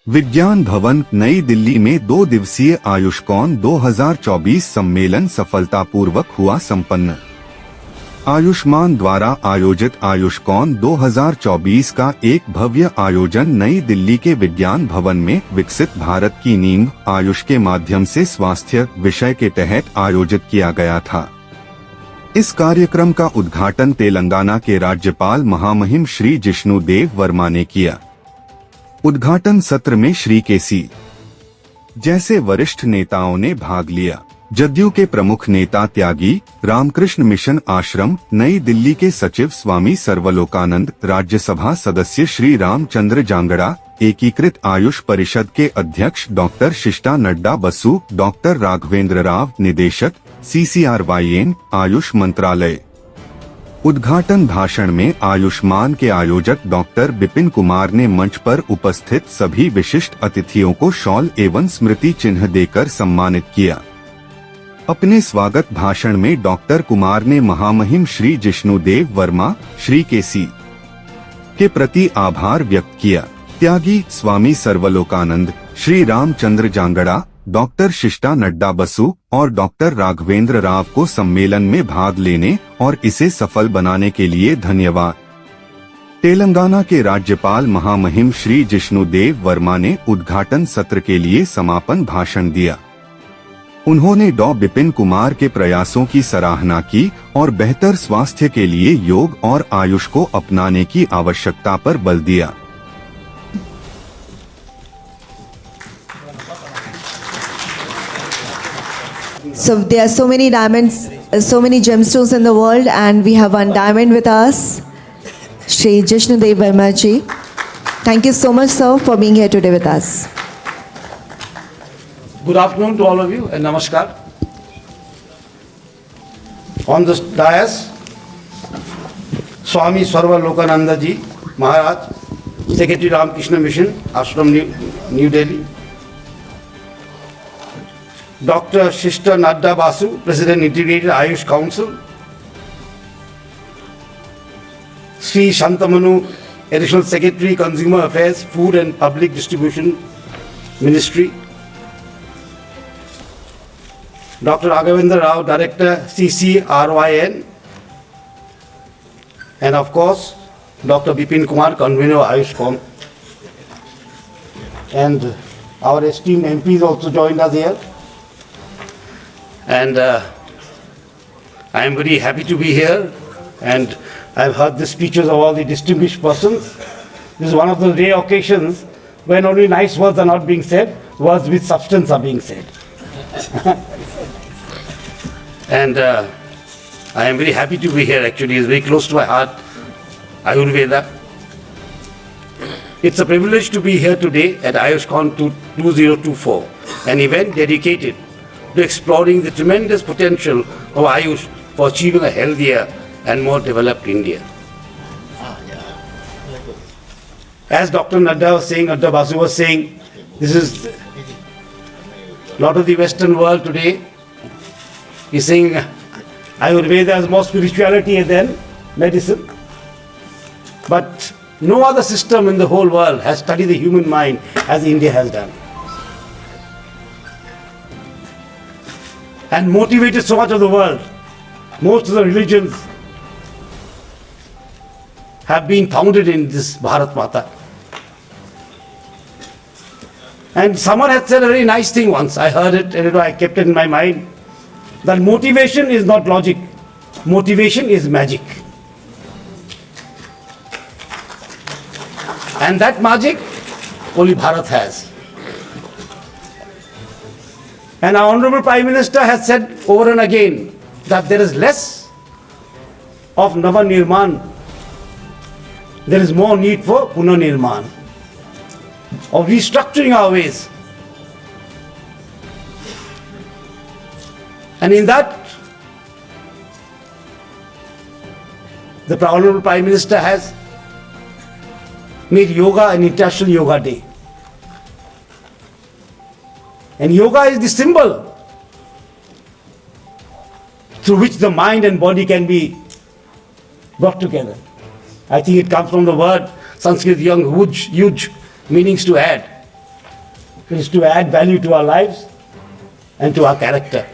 विज्ञान भवन नई दिल्ली में 2 दिवसीय आयुष्कॉन 2024 सम्मेलन सफलतापूर्वक हुआ संपन्न। आयुष्मान द्वारा आयोजित आयुष्कॉन 2024 का एक भव्य आयोजन नई दिल्ली के विज्ञान भवन में विकसित भारत की नींव आयुष के माध्यम से स्वास्थ्य विषय के तहत आयोजित किया गया था। इस कार्यक्रम का उद्घाटन तेलंगाना के राज्यपाल महामहिम श्री जिष्णु देव वर्मा ने किया। उद्घाटन सत्र में श्री केसी जैसे वरिष्ठ नेताओं ने भाग लिया। जदयू के प्रमुख नेता त्यागी रामकृष्ण मिशन आश्रम नई दिल्ली के सचिव स्वामी सर्वलोकानंद, राज्यसभा सदस्य श्री रामचंद्र जांगड़ा, एकीकृत आयुष परिषद के अध्यक्ष डॉक्टर शिष्टा नड्डा बसु, डॉक्टर राघवेंद्र राव, निदेशक CCRYN आयुष मंत्रालय। उद्घाटन भाषण में आयुष्मान के आयोजक डॉक्टर बिपिन कुमार ने मंच पर उपस्थित सभी विशिष्ट अतिथियों को शॉल एवं स्मृति चिन्ह देकर सम्मानित किया। अपने स्वागत भाषण में डॉक्टर कुमार ने महामहिम श्री जिष्णु देव वर्मा, श्री केसी के प्रति आभार व्यक्त किया। त्यागी स्वामी सर्वलोकानंद, श्री रामचंद्र जांगड़ा, डॉक्टर शिष्टा नड्डा बसु और डॉक्टर राघवेंद्र राव को सम्मेलन में भाग लेने और इसे सफल बनाने के लिए धन्यवाद। तेलंगाना के राज्यपाल महामहिम श्री जिष्णु देव वर्मा ने उद्घाटन सत्र के लिए समापन भाषण दिया। उन्होंने डॉ बिपिन कुमार के प्रयासों की सराहना की और बेहतर स्वास्थ्य के लिए योग और आयुष को अपनाने की आवश्यकता पर बल दिया। So there are so many diamonds, so many gemstones in the world, and we have one diamond with us, Shri Jishnu Dev Verma ji. Thank you so much, sir, for being here today with us. Good afternoon to all of you and namaskar. On this dais, Swami Sarva Lokananda ji Maharaj, Secretary Ramakrishna Mission, Ashram New Delhi. Dr. Shishta Nadda Basu, President Integrated Ayush Council. Sri Shantamanu, Additional Secretary, Consumer Affairs, Food and Public Distribution Ministry. Dr. Raghavendra Rao, Director, CCRYN. And of course, Dr. Bipin Kumar, Convener of AYUSHCON. And our esteemed MPs also joined us here. And I am very happy to be here, and I've heard the speeches of all the distinguished persons. This is one of the rare occasions when only nice words are not being said, words with substance are being said. And I am very happy to be here actually. It's very close to my heart, Ayurveda. It's a privilege to be here today at AYUSHCON 2024, an event dedicated to exploring the tremendous potential of Ayush for achieving a healthier and more developed India. As Dr. Nadda was saying, Nadda Basu was saying, this is a lot of the Western world today is saying Ayurveda has more spirituality than medicine. But no other system in the whole world has studied the human mind as India has done. And motivated so much of the world. Most of the religions have been founded in this Bharat Mata. And someone had said a very nice thing once. I heard it and I kept it in my mind. That motivation is not logic. Motivation is magic. And that magic only Bharat has. And our Honorable Prime Minister has said over and again that there is less of Navanirman. There is more need for Punanirman, of restructuring our ways. And in that, the Honorable Prime Minister has made yoga an International Yoga Day. And yoga is the symbol through which the mind and body can be brought together. I think it comes from the word Sanskrit young, huge meanings to add. It is to add value to our lives and to our character.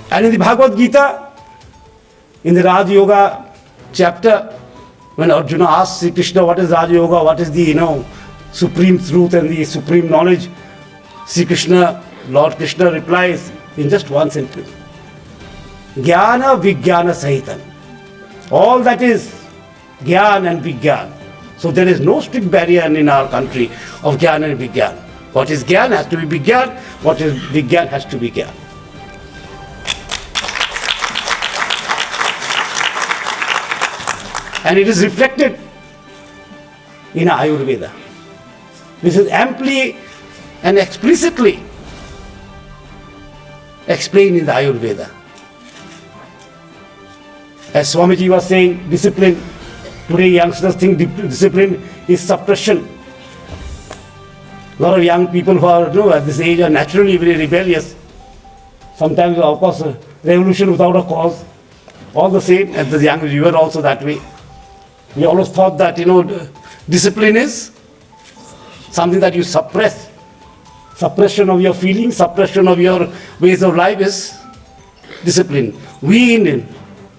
And in the Bhagavad Gita, in the Raj Yoga chapter, when Arjuna asks Sri Krishna what is Raj Yoga, what is the supreme truth and the supreme knowledge, Sri Krishna, Lord Krishna replies in just one sentence: Jnana Vijnana Sahitam. All that is Jnana and Vijnana. So there is no strict barrier in our country of Jnana and Vijnana. What is Jnana has to be Vijnana, what is Vijnana has to be Jnana. And it is reflected in Ayurveda. This is amply and explicitly explained in the Ayurveda. As Swamiji was saying, discipline. Today youngsters think discipline is suppression. A lot of young people who are at this age are naturally very rebellious. Sometimes, of course, revolution without a cause. All the same, as the young, we were also that way. We always thought that, discipline is something that you suppress. Suppression of your feelings, suppression of your ways of life is discipline. We in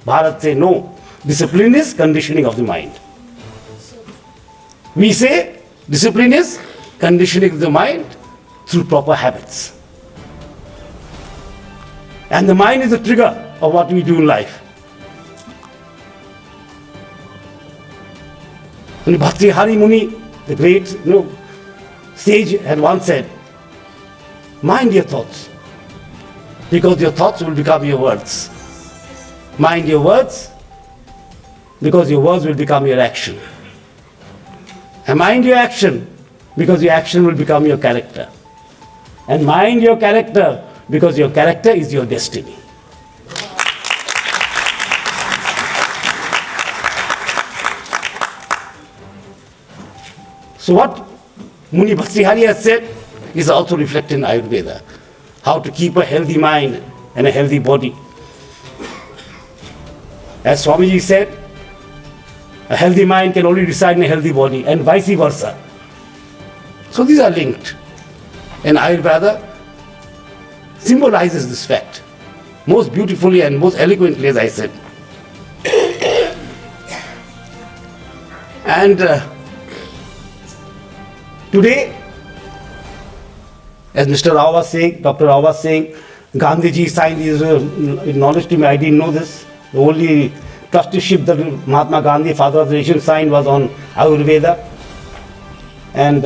Bharat say no. Discipline is conditioning of the mind. We say discipline is conditioning of the mind through proper habits. And the mind is the trigger of what we do in life. And Bhartrihari Muni, the great sage, had once said, mind your thoughts, because your thoughts will become your words. Mind your words, because your words will become your action. And mind your action, because your action will become your character. And mind your character, because your character is your destiny. So what Muni Bhartrihari has said is also reflected in Ayurveda. How to keep a healthy mind and a healthy body. As Swamiji said, a healthy mind can only reside in a healthy body, and vice versa. So these are linked. And Ayurveda symbolizes this fact most beautifully and most eloquently, as I said. And today, as Mr. Rao was saying, Dr. Rao was saying, Gandhiji signed his knowledge to me, I didn't know this. The only trusteeship that Mahatma Gandhi, father of the nation, signed was on Ayurveda. And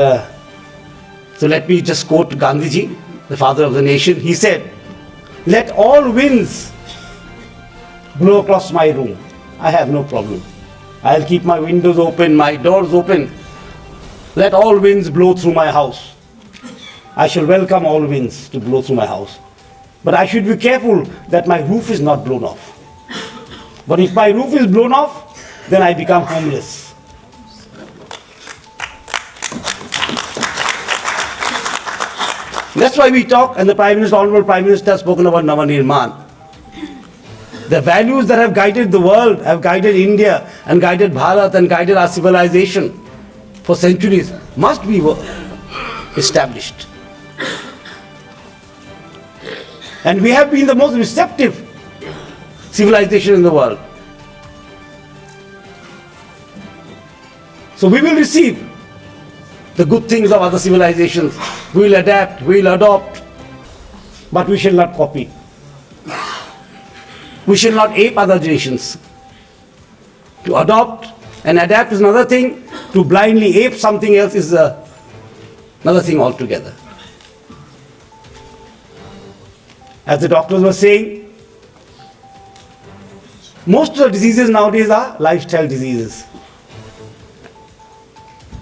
so let me just quote Gandhiji, the father of the nation. He said, let all winds blow across my room. I have no problem. I'll keep my windows open, my doors open. Let all winds blow through my house. I shall welcome all winds to blow through my house. But I should be careful that my roof is not blown off. But if my roof is blown off, then I become homeless. That's why we talk, and the Prime Minister, Honorable Prime Minister, has spoken about Navanirman. The values that have guided the world, have guided India, and guided Bharat, and guided our civilization for centuries, must be established. And we have been the most receptive civilization in the world. So we will receive the good things of other civilizations. We will adapt, we will adopt, but we shall not copy. We shall not ape other nations. To adopt and adapt is another thing. To blindly ape something else is another thing altogether. As the doctors were saying, most of the diseases nowadays are lifestyle diseases.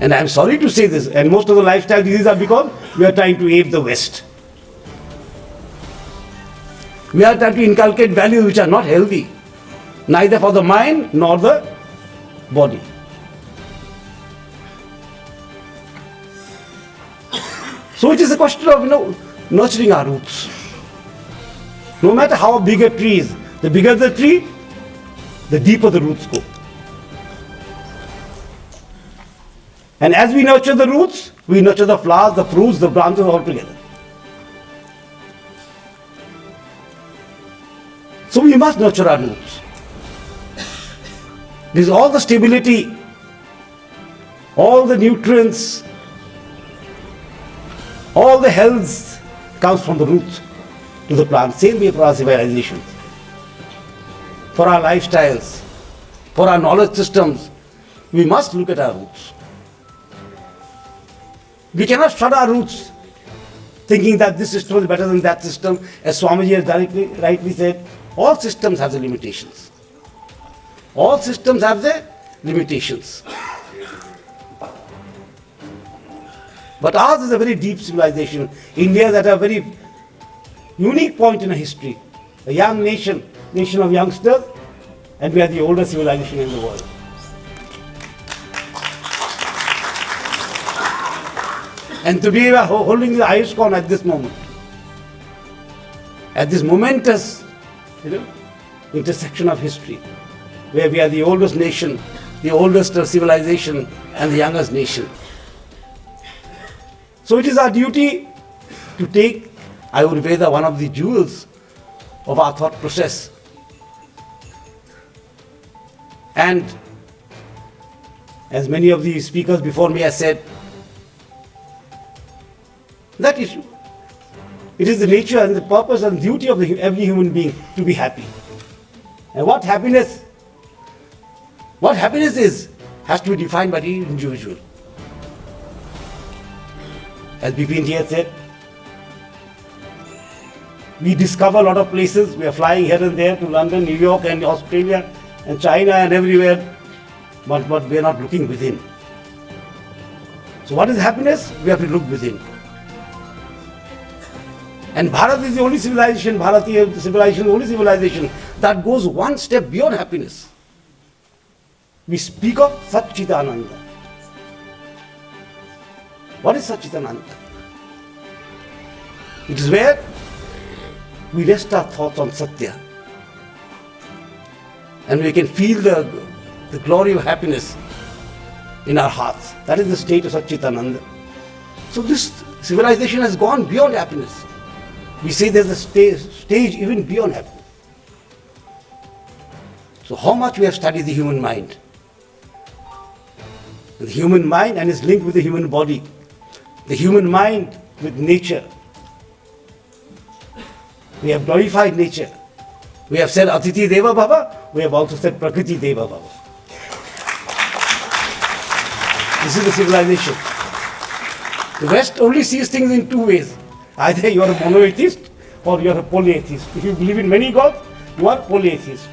And I am sorry to say this, and most of the lifestyle diseases are because we are trying to ape the West. We are trying to inculcate values which are not healthy, neither for the mind nor the body. So it is a question of nurturing our roots. No matter how big a tree is, the bigger the tree, the deeper the roots go. And as we nurture the roots, we nurture the flowers, the fruits, the branches all together. So we must nurture our roots. This is all the stability, all the nutrients, all the health comes from the roots to the plant. Same way for our civilization, for our lifestyles, for our knowledge systems. We must look at our roots. We cannot shut our roots thinking that this system is better than that system. As Swamiji has rightly said, all systems have their limitations. All systems have their limitations. But ours is a very deep civilization. India is at a very unique point in our history. A young nation, nation of youngsters, and we are the oldest civilization in the world. And today we are holding the Ayushcon at this moment. At this momentous, intersection of history, where we are the oldest nation, the oldest civilization, and the youngest nation. So it is our duty to take Ayurveda, one of the jewels of our thought process. And as many of the speakers before me have said, that issue. It is the nature and the purpose and duty of every human being to be happy. And what happiness is has to be defined by each individual. As Bipin ji has said, we discover a lot of places. We are flying here and there to London, New York, and Australia, and China, and everywhere, but we are not looking within. So what is happiness? We have to look within. And Bharat is the only civilization, Bharatiya civilization, the only civilization that goes one step beyond happiness. We speak of Satchitananda. What is Satchitananda? It is where we rest our thoughts on Satya. And we can feel the glory of happiness in our hearts. That is the state of Satchitananda. So this civilization has gone beyond happiness. We say there's a stage even beyond happiness. So how much we have studied the human mind. The human mind and its link with the human body. The human mind with nature. We have glorified nature. We have said Atiti Deva Bhava. We have also said Prakriti Deva Bhava. This is the civilization. The West only sees things in two ways. Either you are a monotheist or you are a polyatheist. If you believe in many gods, you are polyatheist.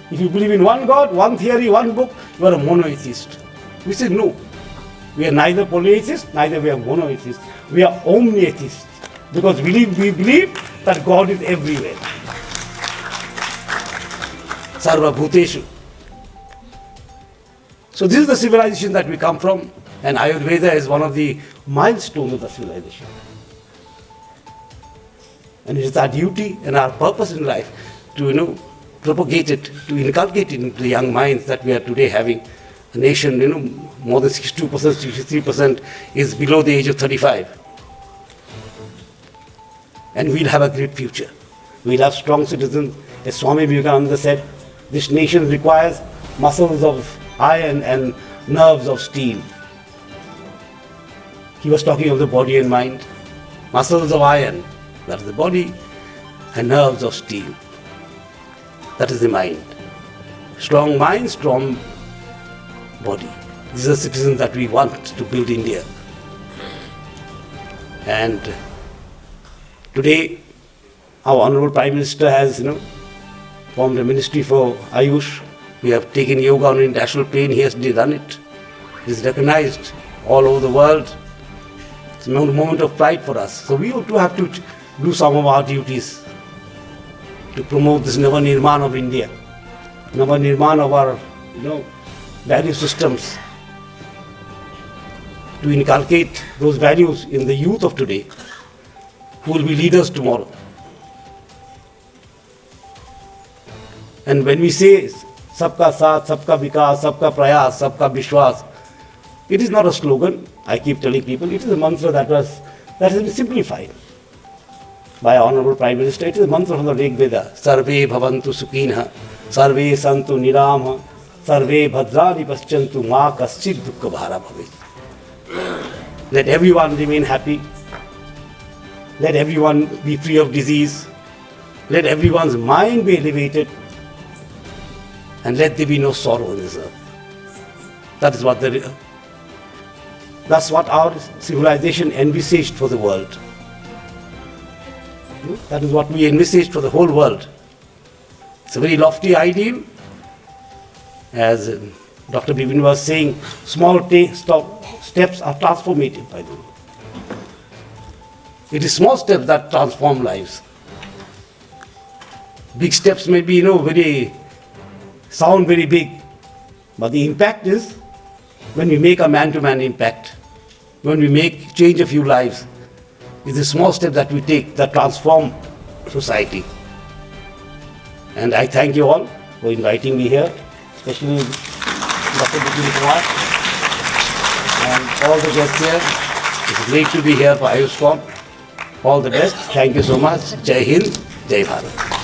If you believe in one God, one theory, one book, you are a monotheist. We say no. We are neither polyatheist, neither we are monotheist. We are omniatheists. Because we believe that God is everywhere. Sarva Bhuteshu. So this is the civilization that we come from, and Ayurveda is one of the milestones of the civilization. And it is our duty and our purpose in life to propagate it, to inculcate it into the young minds that we are today having. A nation, more than 62%, 63% is below the age of 35. And we'll have a great future. We'll have strong citizens. As Swami Vivekananda said, this nation requires muscles of iron and nerves of steel. He was talking of the body and mind. Muscles of iron, that is the body, and nerves of steel, that is the mind. Strong mind, strong body. These are the citizens that we want to build India. And today, our Honorable Prime Minister has, formed a ministry for Ayush. We have taken yoga on an international plane. He has done it. It is recognized all over the world. It's a moment of pride for us. So we too have to do some of our duties to promote this Nava-Nirman of India, Nava-Nirman of our, value systems, to inculcate those values in the youth of today who will be leaders tomorrow. And when we say Sabka Saath, Sabka Vikas, Sabka Prayas, Sabka Vishwas, It is not a slogan. I keep telling people it is a mantra that has been simplified by Honorable Prime Minister. It is a mantra from the Rig Veda. Sarve bhavantu sukhinah, sarve santu niramah, sarve bhadrani paschantu ma kaschid dukkha bhara bhavet. Let everyone remain happy. Let everyone be free of disease. Let everyone's mind be elevated. And let there be no sorrow in this earth. That's what our civilization envisaged for the world. That is what we envisaged for the whole world. It's a very lofty ideal. As Dr. Bipin was saying, small steps are transformative, by the way. It is small steps that transform lives. Big steps may be, sound very big, but the impact is when we make a man-to-man impact, when we change a few lives. It's a small step that we take that transform society. And I thank you all for inviting me here, especially Dr. Bipin Kumar and all the guests here. It's great to be here for Ayushman. All the best. Thank you so much. Jai Hind, Jai Bharat.